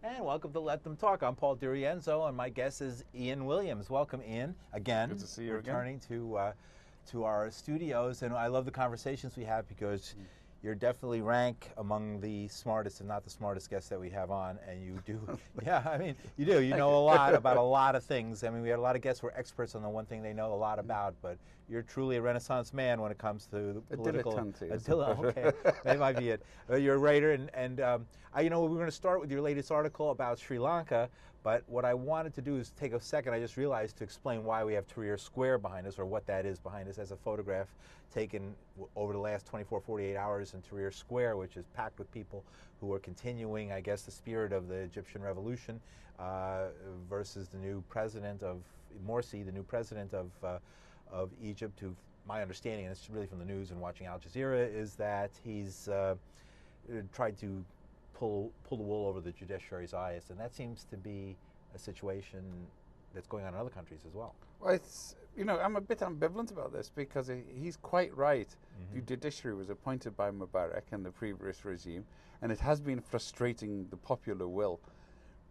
And welcome to Let Them Talk. I'm Paul DiRienzo, and my guest is Ian Williams. Welcome, Ian, again. Good to see you returning to our studios. And I love the conversations we have because you're definitely rank among the smartest, if not the smartest guests that we have on. And you do, yeah, I mean, you do. You know a lot about a lot of things. I mean, we had a lot of guests who are experts on the one thing they know a lot about, but you're truly a Renaissance man when it comes to the political. Okay, that might be it. You're a writer, and you know, we're going to start with your latest article about Sri Lanka. But what I wanted to do is take a second. I just realized to explain why we have Tahrir Square behind us, or what that is behind us, as a photograph taken over the last 24, 48 hours in Tahrir Square, which is packed with people who are continuing, I guess, the spirit of the Egyptian revolution versus the new president of Morsi, the new president of Egypt, who, my understanding, and it's really from the news and watching Al Jazeera, is that he's tried to pull the wool over the judiciary's eyes, and that seems to be a situation that's going on in other countries as well. Well, it's, you know, I'm a bit ambivalent about this because he's quite right. The judiciary was appointed by Mubarak and the previous regime, and it has been frustrating the popular will.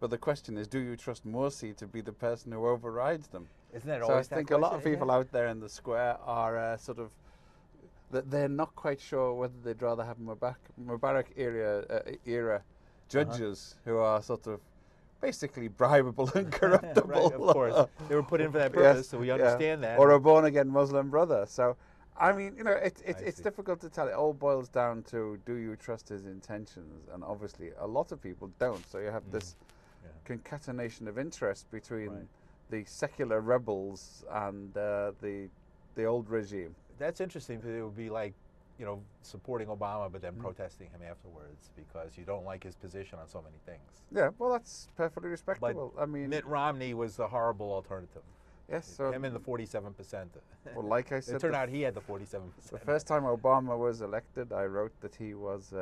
But the question is, do you trust Morsi to be the person who overrides them? Isn't that so always I think that a lot of people out there in the square are sort of, that they're not quite sure whether they'd rather have Mubarak era judges who are sort of basically bribable and corruptible. Right, of course. They were put in for that purpose, yes, so we understand that. Or a born-again Muslim brother. So, I mean, you know, it's difficult to tell. It all boils down to, do you trust his intentions? And obviously, a lot of people don't. So you have this concatenation of interest between the secular rebels and the old regime. That's interesting, because it would be like, you know, supporting Obama but then protesting him afterwards because you don't like his position on so many things. Yeah, well, that's perfectly respectable. But I mean, Mitt Romney was a horrible alternative. Yes, so him and the 47%. Well, like I said, it turned out he had the 47%. The first time Obama was elected, I wrote that he was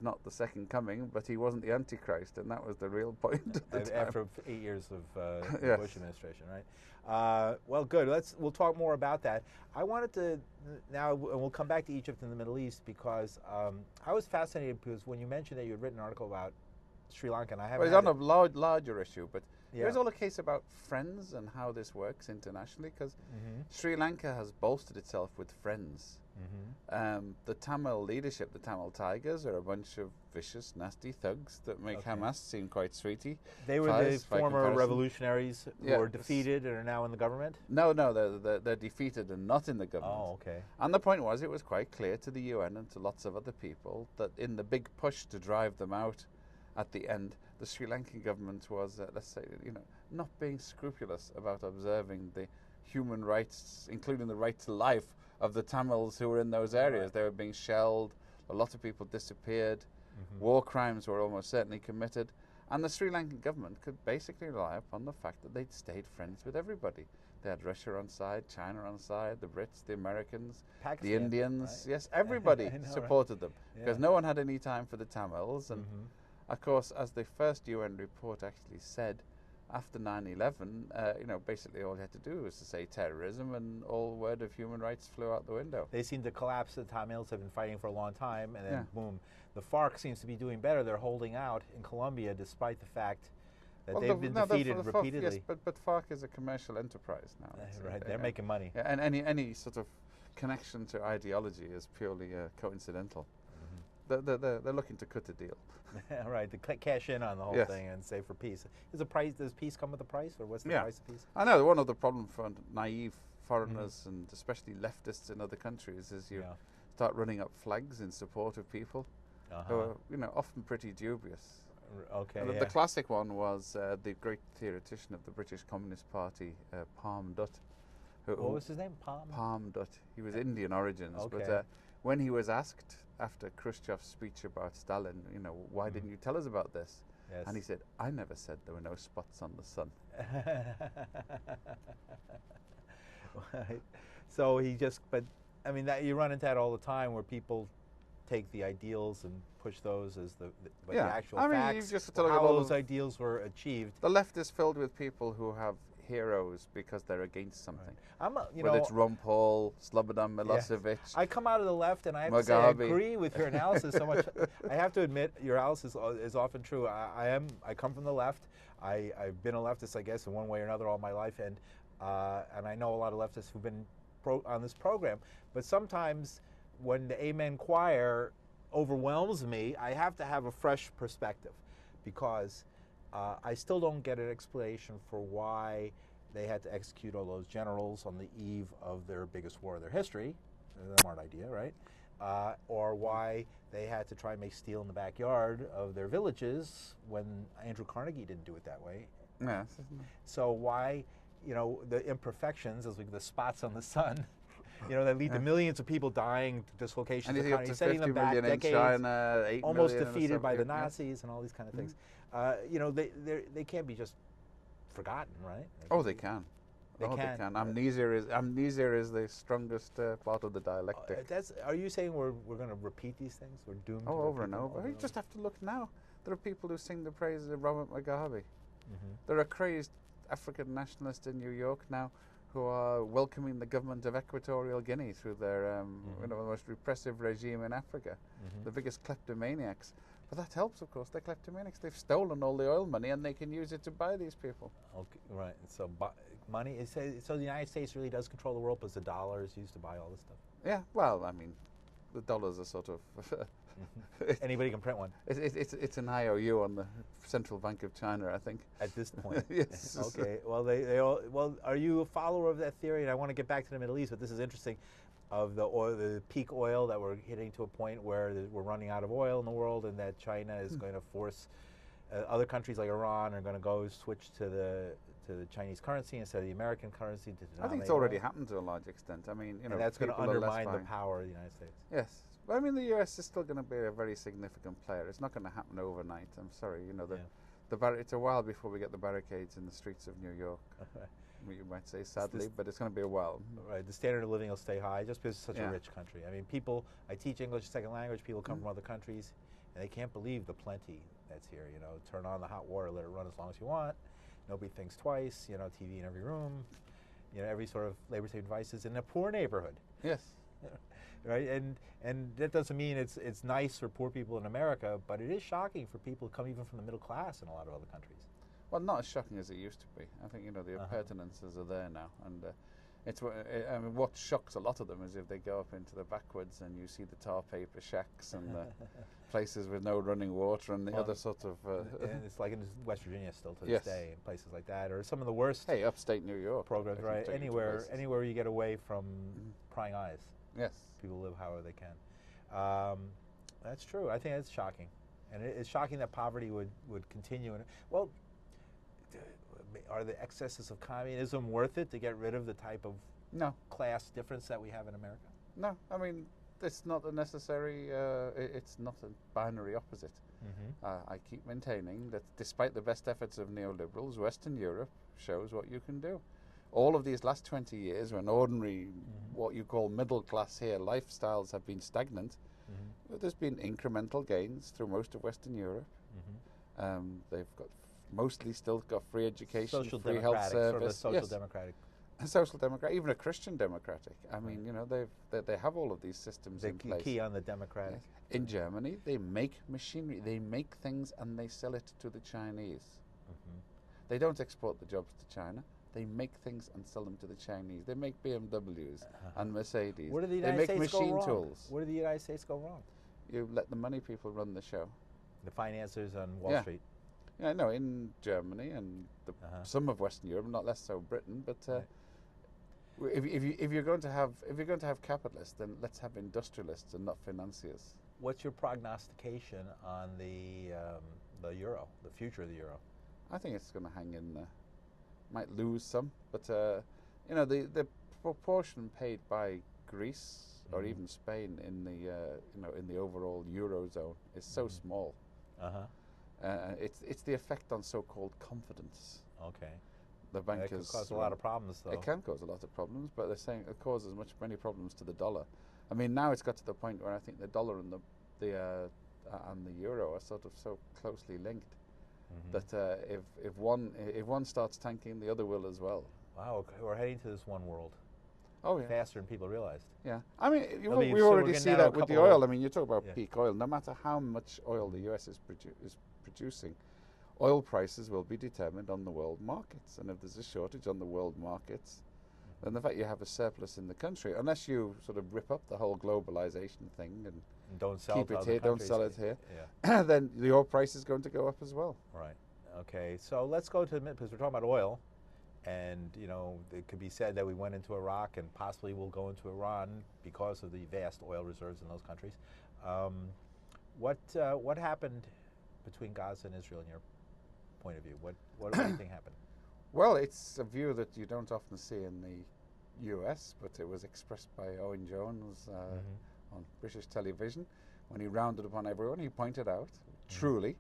not the second coming, but he wasn't the Antichrist, and that was the real point at the time. After 8 years of the Bush administration, right? Well, good. We'll talk more about that. I wanted to now, and we'll come back to Egypt and the Middle East, because I was fascinated because when you mentioned that you had written an article about Sri Lanka, and I haven't. Well, it's on a larger issue, but there's all a case about friends and how this works internationally, because Sri Lanka has bolstered itself with friends. The Tamil leadership, the Tamil Tigers, are a bunch of vicious, nasty thugs that make Hamas seem quite sweetie. They were the former revolutionaries who were defeated and are now in the government? No, they're defeated and not in the government. Oh, okay. And the point was, it was quite clear to the UN and to lots of other people that in the big push to drive them out at the end, the Sri Lankan government was, let's say, you know, not being scrupulous about observing the human rights, including the right to life, of the Tamils who were in those areas. They were being shelled, a lot of people disappeared, war crimes were almost certainly committed, and the Sri Lankan government could basically rely upon the fact that they'd stayed friends with everybody. They had Russia on side, China on side, the Brits, the Americans, Pakistan, the Indians, yes, everybody supported them, because no one had any time for the Tamils. And of course, as the first UN report actually said, after 9/11, you know, basically all you had to do was to say terrorism, and all word of human rights flew out the window. They seem to collapse. The Tamils have been fighting for a long time, and then boom. The FARC seems to be doing better. They're holding out in Colombia despite the fact that they've been defeated repeatedly. Yes, but FARC is a commercial enterprise now. Right, they're making money. Yeah, and any sort of connection to ideology is purely coincidental. They're looking to cut a deal. Right, to cash in on the whole thing and say for peace. Does peace come with a price, or what's the price of peace? I know one of the problems for naive foreigners and especially leftists in other countries is you start running up flags in support of people who are, you know, often pretty dubious. Okay. The classic one was the great theoretician of the British Communist Party, Palm Dutt. What was his name? Palm Dutt. He was Indian origins, but when he was asked after Khrushchev's speech about Stalin, you know, why didn't you tell us about this? Yes. And he said, I never said there were no spots on the sun. So he just, but I mean, that you run into that all the time, where people take the ideals and push those as the actual facts, just how those ideals were achieved. The left is filled with people who have heroes because they're against something. You Whether know, it's Ron Paul, Slobodan Milosevic, I come out of the left, and I have to say I agree with your analysis so much. I have to admit, your analysis is often true. I come from the left. I've been a leftist, I guess, in one way or another all my life, and I know a lot of leftists who've been on this program. But sometimes when the Amen choir overwhelms me, I have to have a fresh perspective, because I still don't get an explanation for why they had to execute all those generals on the eve of their biggest war of their history. That's a smart idea, right? Or why they had to try and make steel in the backyard of their villages when Andrew Carnegie didn't do it that way. Yes. So why, the imperfections, the spots on the sun, that lead to millions of people dying, dislocations of economy, setting them back decades, China, 8 almost million defeated by the Nazis and all these kind of things. They can't be just forgotten, right? They can. They can. Amnesia is the strongest part of the dialectic. Are you saying we're going to repeat these things? We're doomed to over and over. You just have to look now. There are people who sing the praises of Robert Mugabe. There are crazed African nationalists in New York now who are welcoming the government of Equatorial Guinea through their the most repressive regime in Africa, the biggest kleptomaniacs. But that helps, of course. They're kleptomaniacs. They've stolen all the oil money, and they can use it to buy these people. Okay, right. So money. So the United States really does control the world, because the dollar is used to buy all this stuff. Yeah. Well, I mean, the dollars are sort of. Anybody can print one. It's an IOU on the Central Bank of China, I think. At this point. Yes. Okay. Well, are you a follower of that theory? And I want to get back to the Middle East, but this is interesting. Of the peak oil, that we're hitting to a point where we're running out of oil in the world, and that China is going to force other countries like Iran are going to switch to the Chinese currency instead of the American currency. I think it's already happened to a large extent. I mean, and that's going to undermine the power of the United States. Yes, but I mean, the US is still going to be a very significant player. It's not going to happen overnight. I'm sorry, it's a while before we get the barricades in the streets of New York. You might say sadly, but it's going to be a while. Right, the standard of living will stay high just because it's such a rich country. I mean, I teach English as a second language, people come from other countries, and they can't believe the plenty that's here. Turn on the hot water, let it run as long as you want. Nobody thinks twice, TV in every room, every sort of labor-saving devices in a poor neighborhood. Yes. Right, and that doesn't mean it's nice for poor people in America, but it is shocking for people who come even from the middle class in a lot of other countries. Well, not as shocking as it used to be. I think the appurtenances are there now, and I mean, what shocks a lot of them is if they go up into the backwoods and you see the tar paper shacks and places with no running water and the other sort of. And it's like in West Virginia still to this day, and places like that, or some of the worst. Hey, upstate New York programs, right? Anywhere you get away from prying eyes. Yes. People live however they can. That's true. I think that's shocking, and it's shocking that poverty would continue. Well. Are the excesses of communism worth it to get rid of the type of class difference that we have in America? No, I mean, it's not a necessary, it's not a binary opposite. I keep maintaining that despite the best efforts of neoliberals, Western Europe shows what you can do. All of these last 20 years, when ordinary, what you call middle class here, lifestyles have been stagnant, there's been incremental gains through most of Western Europe. They've got mostly still got free education, free health service, sort of social democratic, a social democrat, even a Christian democratic. I mean, they have all of these systems in place. Key on the democratic. Yes. In Germany, they make machinery, they make things, and they sell it to the Chinese. They don't export the jobs to China. They make things and sell them to the Chinese. They make BMWs and Mercedes. Where did the United United States machine go wrong? tools. Where did the United States go wrong? You let the money people run the show. The financiers on Wall Street. Yeah, no, in Germany and some of Western Europe, not less so Britain. But if you're going to have capitalists, then let's have industrialists and not financiers. What's your prognostication on the euro, the future of the euro? I think it's going to hang in there. Might lose some, but the proportion paid by Greece or even Spain in the overall eurozone is so small. It's the effect on so-called confidence. Okay. The bankers can cause a lot of problems, though. It can cause a lot of problems, but they're saying it causes many problems to the dollar. I mean, now it's got to the point where I think the dollar and the euro are sort of so closely linked that if one starts tanking, the other will as well. Wow, okay, we're heading to this one world. Oh yeah, faster than people realized. yeah. I mean, mean, we so we're already getting see down to that a with the couple oil. of- I mean, you talk about Yeah. peak oil. No matter how much oil the US is producing, oil prices will be determined on the world markets. And if there's a shortage on the world markets, then the fact you have a surplus in the country, unless you sort of rip up the whole globalization thing and And don't sell keep to it other here, don't countries. sell it here, Yeah, then the oil price is going to go up as well. right. Okay, so let's go to, because we're talking about oil, and you know, it could be said that we went into Iraq and possibly will go into Iran because of the vast oil reserves in those countries. What happened between Gaza and Israel in your point of view? What do you think happened? Well, it's a view that you don't often see in the US, but it was expressed by Owen Jones on British television when he rounded upon everyone. He pointed out, truly,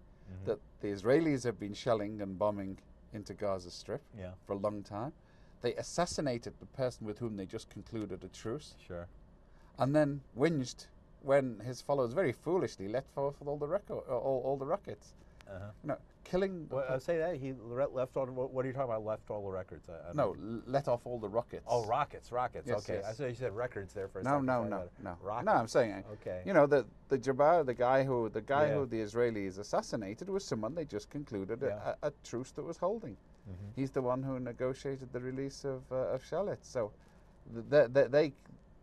that the Israelis have been shelling and bombing into Gaza Strip for a long time. They assassinated the person with whom they just concluded a truce, Sure. and then whinged when his followers very foolishly let forth all the rockets. You know, killing. Well, I'll say that he left all. What are you talking about? Left all the records? I No, let off all the rockets. Oh, rockets. Yes, Okay, yes. I thought you said records there for a No, second. no, Sorry no, about it. no. Rockets. No, I'm saying, Okay. you know, the Jabbar, the guy who Yeah. the Israelis assassinated was someone they just concluded Yeah. a truce that was holding. He's the one who negotiated the release of Shalit. So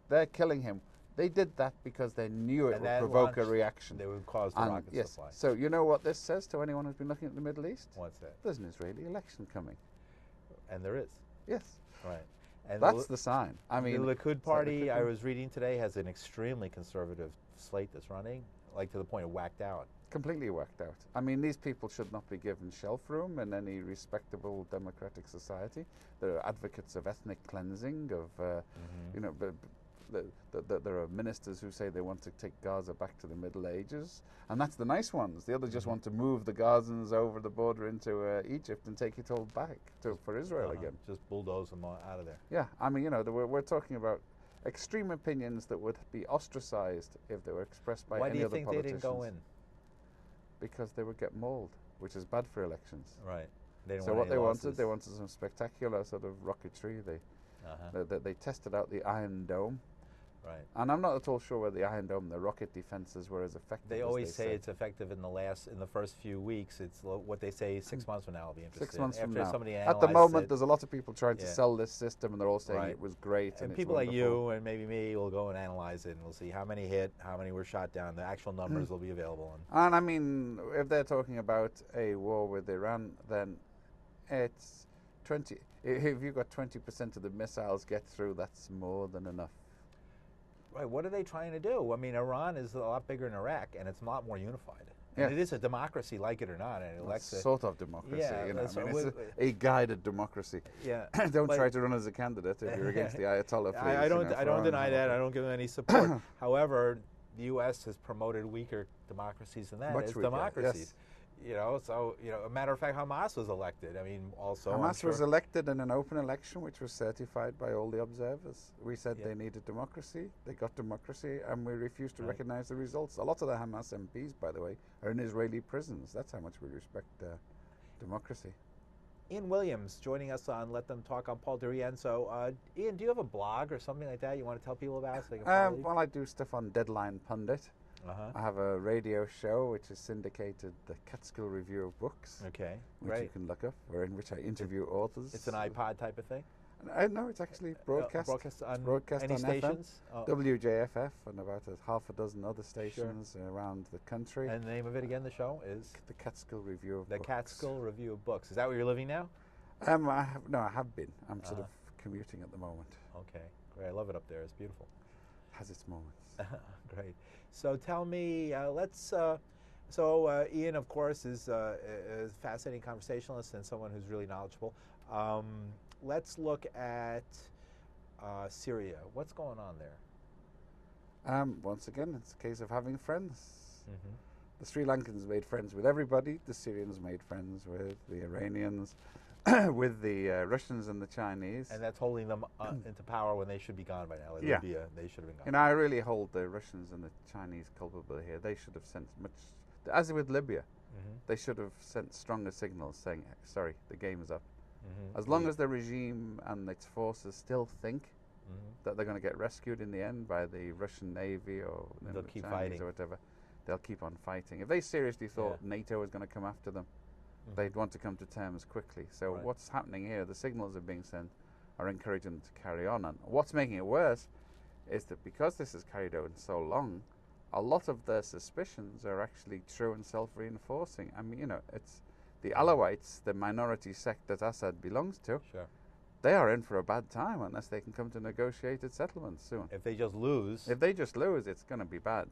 they're killing him. They did that because they knew it And would that provoke a launched- reaction. They would cause the And rocket yes, supply. so you know what this says to anyone who's been looking at the Middle East? What's that? There's an Israeli election coming. And there is. Yes, Right. And that's the sign. I mean, the Likud that party, Likud I one? was reading today, has an extremely conservative slate that's running, like to the point of whacked out. completely whacked out. I mean, these people should not be given shelf room in any respectable democratic society. They're advocates of ethnic cleansing, of, you know, there are ministers who say they want to take Gaza back to the Middle Ages, and that's the nice ones. The others just want to move the Gazans over the border into Egypt and take it all back for Israel again. Just bulldoze them out of there. Yeah, I mean, you know, we're talking about extreme opinions that would be ostracized if they were expressed by Why do any you other think they politicians. didn't go in? Because they would get mauled, which is bad for elections. Right. They didn't So want what any they losses. wanted, they wanted some spectacular sort of rocketry. They tested out the Iron Dome, Right. and I'm not at all sure whether the Iron Dome, the rocket defenses, were as effective. They as always say said. it's effective in the first few weeks. It's what they say 6 months from now. I'll be interested. 6 months from After now. somebody At the analyzes moment, it, there's a lot of people trying to Yeah. sell this system, and they're all saying Right. it was great. and it's people like wonderful. you and maybe me will go and analyze it, and we'll see how many hit, how many were shot down. The actual numbers will be available. And I mean, if they're talking about a war with Iran, then it's 20. If you've got 20% of the missiles get through, that's more than enough. Right. What are they trying to do? I mean, Iran is a lot bigger than Iraq, and it's a lot more unified. Yeah. And it is a democracy, like it or not, and it elects a, Sort of democracy, Yeah, you know. that's I mean, what it's a guided democracy. yeah. Don't But- try to run as a candidate if you're against the Ayatollah. Please, I you don't. know, I for don't our deny own that. I health. don't give them any support. However, the U.S. has promoted weaker democracies than that Much as weaker, democracies. yes. You know, so a matter of fact, Hamas was elected. I mean, also I'm Hamas was sure- elected in an open election, which was certified by all the observers. We said Yeah. they needed democracy. They got democracy, and we refused to Right. recognize the results. A lot of the Hamas MPs, by the way, are in Israeli prisons. That's how much we respect democracy. Ian Williams joining us on Let Them Talk on Paul Durian. So, Ian, do you have a blog or something like that you want to tell people about? So they can follow you? Well, I do stuff on Deadline Pundit. Uh-huh. I have a radio show which is syndicated, the Catskill Review of Books, Okay, which you great. can look up, in which I interview authors. It's an iPod type of thing? No, it's actually broadcast. Broadcast on broadcast any on stations? FM, WJFF, and about half a dozen other stations around the country. And the name of it again, the show, is? The Catskill Review of The Books. Catskill Review of Books. Is that where you're living now? I have been. I'm sort of commuting at the moment. Okay, great. I love it up there. It's beautiful. Has its moments. Great. So tell me, Ian, of course, is a fascinating conversationalist and someone who's really knowledgeable. Let's look at Syria. What's going on there? Once again, it's a case of having friends. The Sri Lankans made friends with everybody. The Syrians made friends with the Iranians, with the Russians and the Chinese. And that's holding them into power when they should be gone by now. Like Yeah. Libya, they should have been gone. You know, I really hold the Russians and the Chinese culpable here. They should have sent much, as with Libya, they should have sent stronger signals saying, sorry, the game is up. Mm-hmm. As long as the regime and its forces still think that they're going to get rescued in the end by the Russian Navy or they'll the keep Chinese fighting or whatever, they'll keep on fighting. If they seriously thought NATO was going to come after them, they'd want to come to terms quickly. So what's happening here, the signals are being sent, are encouraging them to carry on. And what's making it worse is that because this has carried on so long, a lot of their suspicions are actually true and self-reinforcing. I mean, it's the Alawites, the minority sect that Assad belongs to. Sure. They are in for a bad time unless they can come to negotiated settlements soon. If they just lose, it's going to be bad.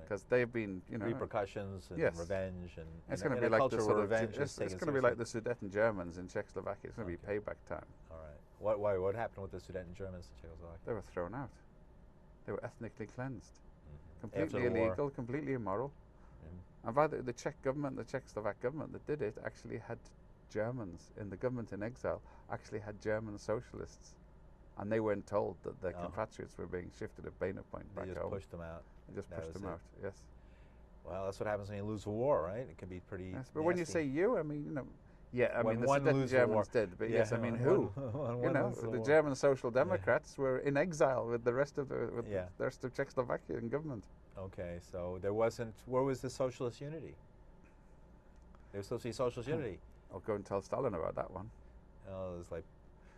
Because they've been, repercussions and revenge, and it's going to be like the sort of it's going to be like the Sudeten Germans in Czechoslovakia. It's going to be payback time. All right. What happened with the Sudeten Germans in Czechoslovakia? They were thrown out. They were ethnically cleansed, completely illegal, completely immoral. And by the Czech government, the Czechoslovak government that did it, actually had Germans in the government in exile. Actually had German socialists, and they weren't told that their compatriots were being shifted at Bainer Point back home. They just pushed them out. They just pushed them out. Yes. Well, that's what happens when you lose a war, right? It can be pretty. Yes, but nasty. when you say you, I mean, I mean the one Sudeten Germans did, but yes, I mean who? The German Social Democrats were in exile with the rest of the rest of Czechoslovakian government. Okay, so there wasn't. Where was the socialist unity? There was supposed to be socialist unity. I'll go and tell Stalin about that one. Oh, it's like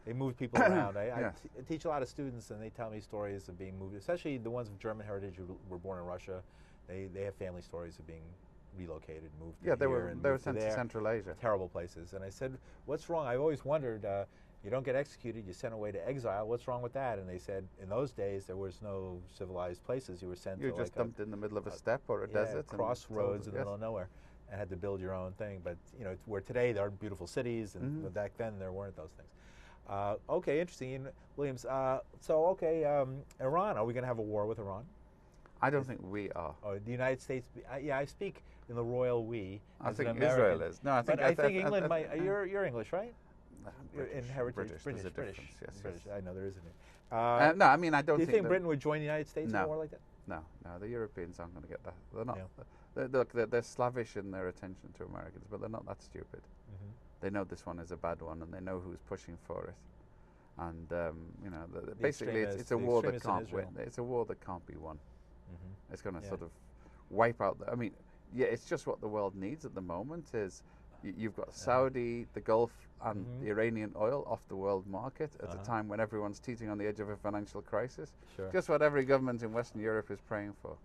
they moved people around. I teach a lot of students, and they tell me stories of being moved, especially the ones of German heritage who were born in Russia. They have family stories of being relocated, moved. Yeah, they were sent to Central Asia. Terrible places. And I said, "What's wrong?" I've always wondered. You don't get executed, you're sent away to exile. What's wrong with that? And they said, in those days, there was no civilized places. You were sent to just dumped in the middle of a steppe or a desert. Crossroads in the middle of nowhere, and had to build your own thing. But, where today there are beautiful cities, and back then there weren't those things. Okay, interesting. Williams, Iran, are we going to have a war with Iran? I don't think we are. Oh, the United States, I speak in the royal we. I think Israel is. No, I think England might, you're English, right? In heritage, British. Yes. I know there isn't. No, I mean I don't. Do you think Britain would join the United States in a war like that? No, the Europeans aren't going to get that. They're not. They're slavish in their attention to Americans, but they're not that stupid. They know this one is a bad one, and they know who's pushing for it. And basically, it's a war that can't win. It's a war that can't be won. It's going to sort of wipe out. I mean, it's just what the world needs at the moment. Is you've got Saudi, the Gulf, and the Iranian oil off the world market at a time when everyone's teetering on the edge of a financial crisis. Sure. Just what every government in Western Europe is praying for.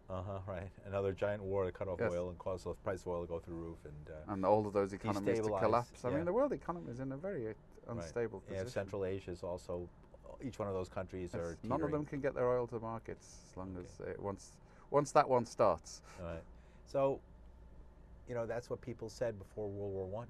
Right. Another giant war to cut off oil and cause the price of oil to go through the roof. And all of those economies to collapse. I mean, the world economy is in a very unstable position. Yeah, Central Asia is also, each one of those countries are teetering. None of them can get their oil to markets as long as once that one starts. All right. So, that's what people said before World War I.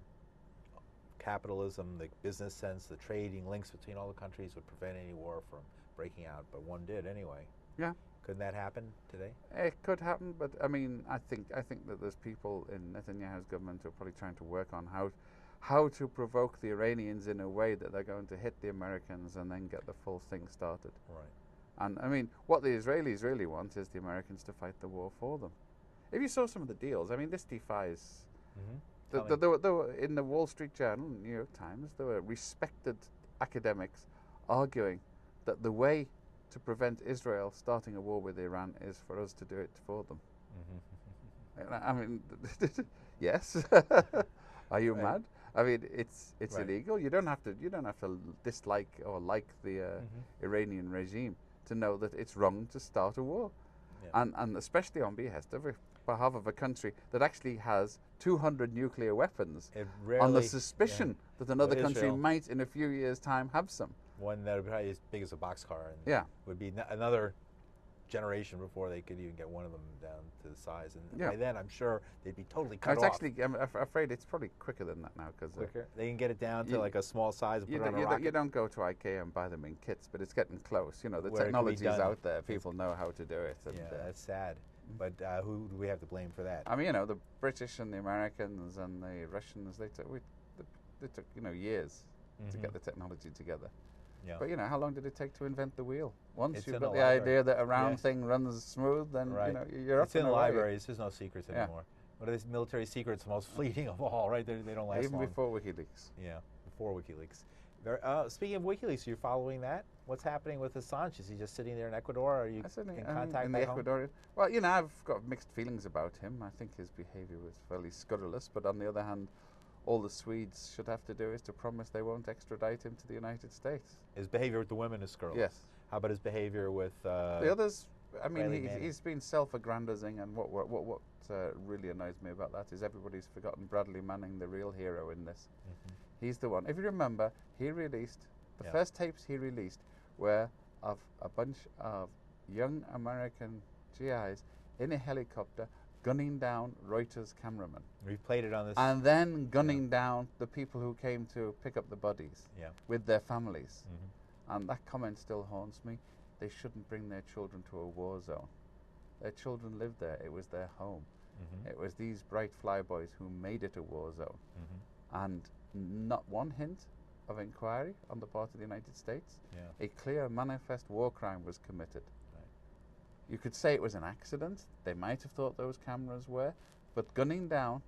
Capitalism, the business sense, the trading links between all the countries would prevent any war from breaking out, but one did anyway. Yeah. Couldn't that happen today? It could happen, but I mean, I think that there's people in Netanyahu's government who are probably trying to work on how to provoke the Iranians in a way that they're going to hit the Americans and then get the full thing started. Right. And I mean, what the Israelis really want is the Americans to fight the war for them. If you saw some of the deals, I mean, this defies. There were, in the Wall Street Journal, New York Times, there were respected academics arguing that the way to prevent Israel starting a war with Iran is for us to do it for them. I mean, yes. Are you mad? I mean, it's illegal. You don't have to dislike or like the Iranian regime to know that it's wrong to start a war, and especially on behalf of a country that actually has 200 nuclear weapons on the suspicion that another country might in a few years' time have some. One that would be probably as big as a boxcar, and would be another generation before they could even get one of them down to the size. And by then, I'm sure they'd be totally cut off. Actually, I'm afraid it's probably quicker than that now, because they can get it down to like a small size and put it on a rocket. You don't go to IKEA and buy them in kits, but it's getting close. The technology is out there. People know how to do it. And that's sad. But who do we have to blame for that? I mean, the British and the Americans and the Russians, they took years to get the technology together. Yeah. But how long did it take to invent the wheel? Once you've got the idea that a round thing runs smooth, then you're it's in the libraries. There's no secrets anymore. What are these military secrets? The most fleeting of all, right? They don't last Even long. before WikiLeaks. Yeah, before WikiLeaks. Speaking of WikiLeaks, are you following that? What's happening with Assange? Is he just sitting there in Ecuador? Or are you in contact in back the home? Ecuadorian? Well, you know, I've got mixed feelings about him. I think his behaviour was fairly scurrilous, but on the other hand, all the Swedes should have to do is to promise they won't extradite him to the United States. His behavior with the women is scurrilous. Yes. How about his behavior with the others? I mean, Bradley Manning? he's been self-aggrandizing, and what really annoys me about that is everybody's forgotten Bradley Manning, the real hero in this. He's the one. If you remember, he released the first tapes he released were of a bunch of young American GIs in a helicopter gunning down Reuters cameramen. We've played it on this. And then gunning down the people who came to pick up the bodies with their families. And that comment still haunts me. They shouldn't bring their children to a war zone. Their children lived there. It was their home. It was these bright flyboys who made it a war zone. And not one hint of inquiry on the part of the United States. A clear manifest war crime was committed. You could say it was an accident. They might have thought those cameras were. But gunning down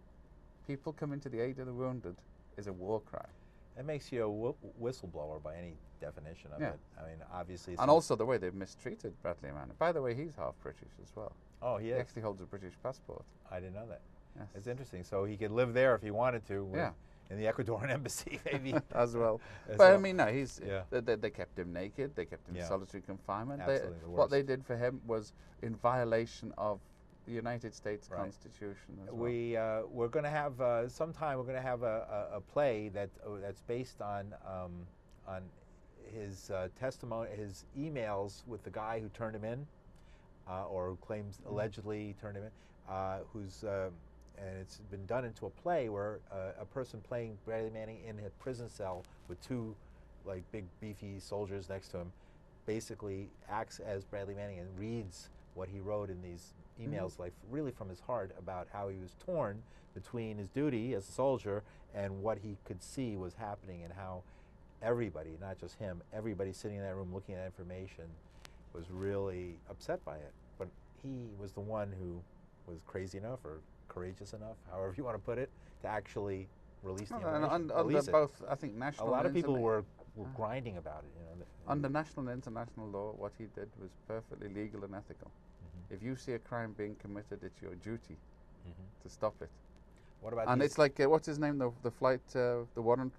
people coming to the aid of the wounded is a war crime. It makes you a whistleblower by any definition of it. I mean, obviously. And also the way they've mistreated Bradley Manning. By the way, he's half British as well. Oh, he is? He actually holds a British passport. I didn't know that. Yes. It's interesting. So he could live there if he wanted to. In the Ecuadorian embassy, maybe. As well. But I mean, no, he's. They kept him naked. They kept him in solitary confinement. Absolutely what they did for him was in violation of the United States Constitution as well. We're going to have sometime. We're going to have a play that's based on his testimony, his emails with the guy who turned him in, or claims allegedly turned him in, and it's been done into a play where a person playing Bradley Manning in a prison cell with two like big beefy soldiers next to him basically acts as Bradley Manning and reads what he wrote in these emails, like really from his heart, about how he was torn between his duty as a soldier and what he could see was happening, and how everybody, not just him, everybody sitting in that room looking at that information was really upset by it. But he was the one who was crazy enough or courageous enough, however you want to put it, to actually release the information. Under both, I think, national. A lot of people were grinding about it. You know, under national and international law, what he did was perfectly legal and ethical. If you see a crime being committed, it's your duty to stop it. What about? And it's like what's his name? The flight, the warrant.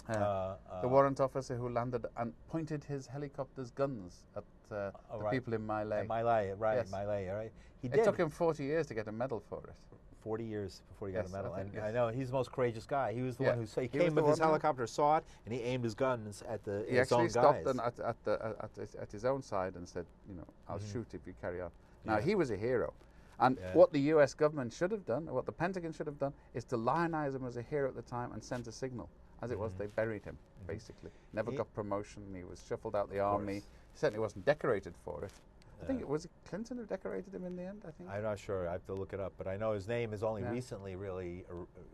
The warrant officer who landed and pointed his helicopter's guns at the people in Malay. Malay, right? Yes. Malay, right? It took him 40 years to get a medal for it. 40 years before he got a medal. I know he's the most courageous guy. He was the one who came with his helicopter, saw it, and he aimed his guns at his own guys. He actually stopped at his own side and said, you know, I'll shoot if you carry on. Now, he was a hero. And what the US government should have done, or what the Pentagon should have done, is to lionize him as a hero at the time and send a signal. As it was, they buried him, basically. Never got promotion. He was shuffled out the army. He certainly wasn't decorated for it. I think it was Clinton who decorated him in the end, I think. I'm not sure. I have to look it up. But I know his name is only recently really,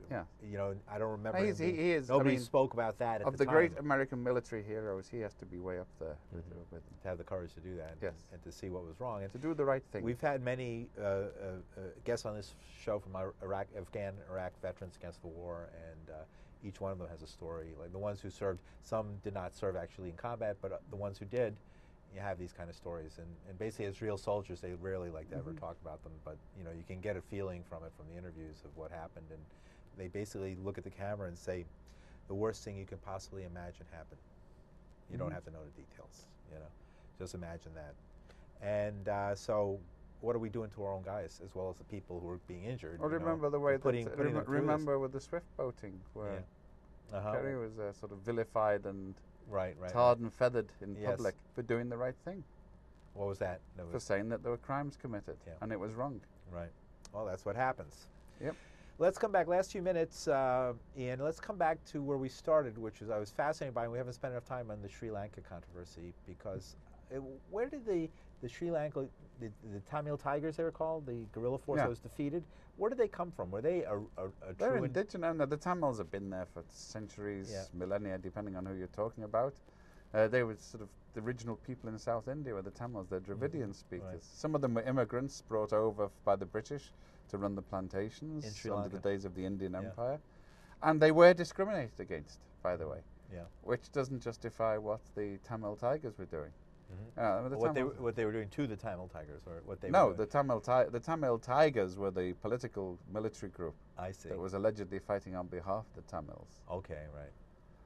you know, I don't remember. He is. Nobody spoke about that at the time. Of the great American military heroes, he has to be way up there with to have the courage to do that and to see what was wrong. And to do the right thing. We've had many guests on this show from Afghan Iraq veterans against the war, and each one of them has a story. Like the ones who served, some did not serve actually in combat, but the ones who did, you have these kind of stories. And basically as real soldiers, they rarely like to ever talk about them, but you know, you can get a feeling from it, from the interviews of what happened. And they basically look at the camera and say, the worst thing you can possibly imagine happened. You don't have to know the details, you know, just imagine that. And so what are we doing to our own guys, as well as the people who are being injured? Or remember the way that, remember with the Swift boating, where Kerry was sort of vilified and tarred and feathered in public for doing the right thing. What was that? For saying that there were crimes committed, and it was wrong. Right. Well, that's what happens. Yep. Let's come back, last few minutes, Ian, let's come back to where we started, which is I was fascinated by, and we haven't spent enough time on the Sri Lanka controversy, because where did the Sri Lanka, the Tamil Tigers, they were called, the guerrilla force that was defeated, where did they come from? Were they a They're indigenous. No, the Tamils have been there for centuries, millennia, depending on who you're talking about. They were sort of the original people in South India were the Tamils, they're Dravidian speakers. Right. Some of them were immigrants brought over by the British to run the plantations In Sri under Lanka. the days of the Indian Yeah. Empire. And they were discriminated against, by the way, Yeah. which doesn't justify what the Tamil Tigers were doing. The What they were doing to the Tamil Tigers, or what they no, were doing? the Tamil Tigers were the political military group I see. that was allegedly fighting on behalf of the Tamils. Okay, right.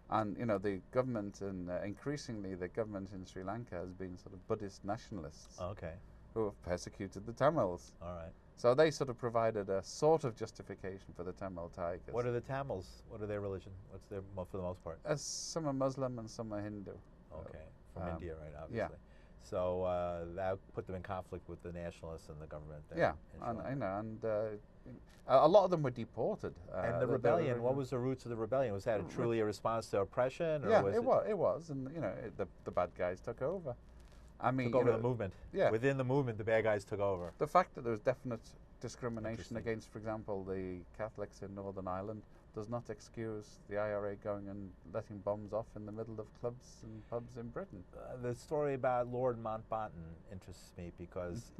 And the government, and increasingly the government in Sri Lanka has been sort of Buddhist nationalists Okay, who have persecuted the Tamils. all right. So they sort of provided a sort of justification for the Tamil Tigers. What are the Tamils? What are their religion? What's their, for the most part? As some are Muslim and some are Hindu. Okay, from India, right? yeah. Obviously. So that put them in conflict with the nationalists and the government there. Yeah, in Sri and Lanka. a lot of them were deported. And the rebellion, what was the roots of the rebellion? Was that truly a response to oppression? Or Yeah, was it was, and the bad guys took over. I mean, took over the movement. Yeah. Within the movement, the bad guys took over. The fact that there was definite discrimination Interesting. against, for example, the Catholics in Northern Ireland does not excuse the IRA going and letting bombs off in the middle of clubs and pubs in Britain. The story about Lord Mountbatten interests me because,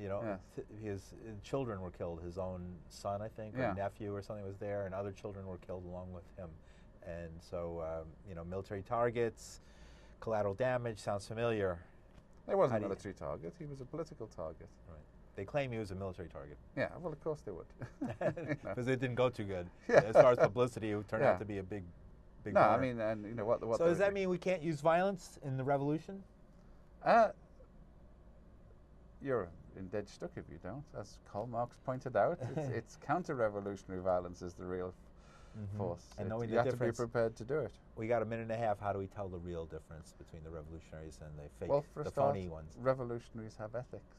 Yeah. his children were killed. His own son, I think, Yeah. or nephew or something was there, and other children were killed along with him. And so, military targets, collateral damage, sounds familiar. He wasn't How a do you- military target, he was a political target. Right. They claim he was a military target Yeah, well, of course they would. because it didn't go too good. Yeah. As far as publicity, it turned Yeah. out to be a big No, bummer. I mean, and what So does that mean we can't use violence in the revolution? You're in dead stuck if you don't. As Karl Marx pointed out, it's counter-revolutionary violence is the real force. And knowing you the have difference, to be prepared to do it. we got a minute and a half. How do we tell the real difference between the revolutionaries and the fake, Well, for a the start, phony ones? revolutionaries have ethics.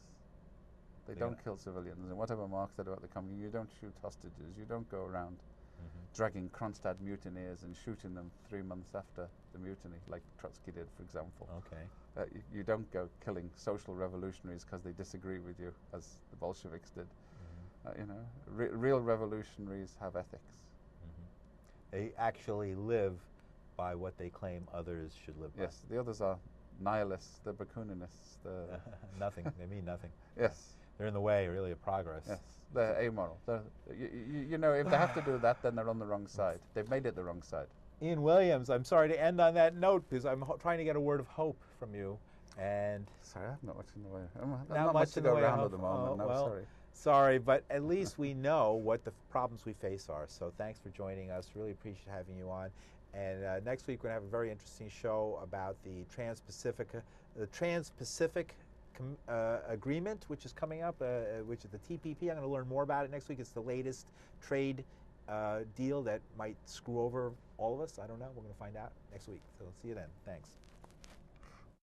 They They don't don't- kill civilians, and whatever Marx said about the commune, you don't shoot hostages. You don't go around Mhm. dragging Kronstadt mutineers and shooting them 3 months after the mutiny, like Trotsky did, for example. Okay. You don't go killing social revolutionaries because they disagree with you, as the Bolsheviks did. Real revolutionaries have ethics. They actually live by what they claim others should live by. Yes, the others are nihilists, the Bakuninists, Nothing. They mean nothing. yes, They're in the way, really, of progress. yes, they're amoral. If they have to do that, then they're on the wrong side. They've made it the wrong side. Ian Williams, I'm sorry to end on that note because I'm trying to get a word of hope from you. And Sorry, I have not much in the way. Not not much to in the go way of around at hope. the moment. Oh, No, well, sorry. sorry, but at least we know what the problems we face are. So thanks for joining us. Really appreciate having you on. And next week we're going to have a very interesting show about the Trans-Pacific Agreement, which is coming up, which is the TPP. I'm going to learn more about it next week. It's the latest trade deal that might screw over all of us. I don't know. We're going to find out next week. So see you then. Thanks.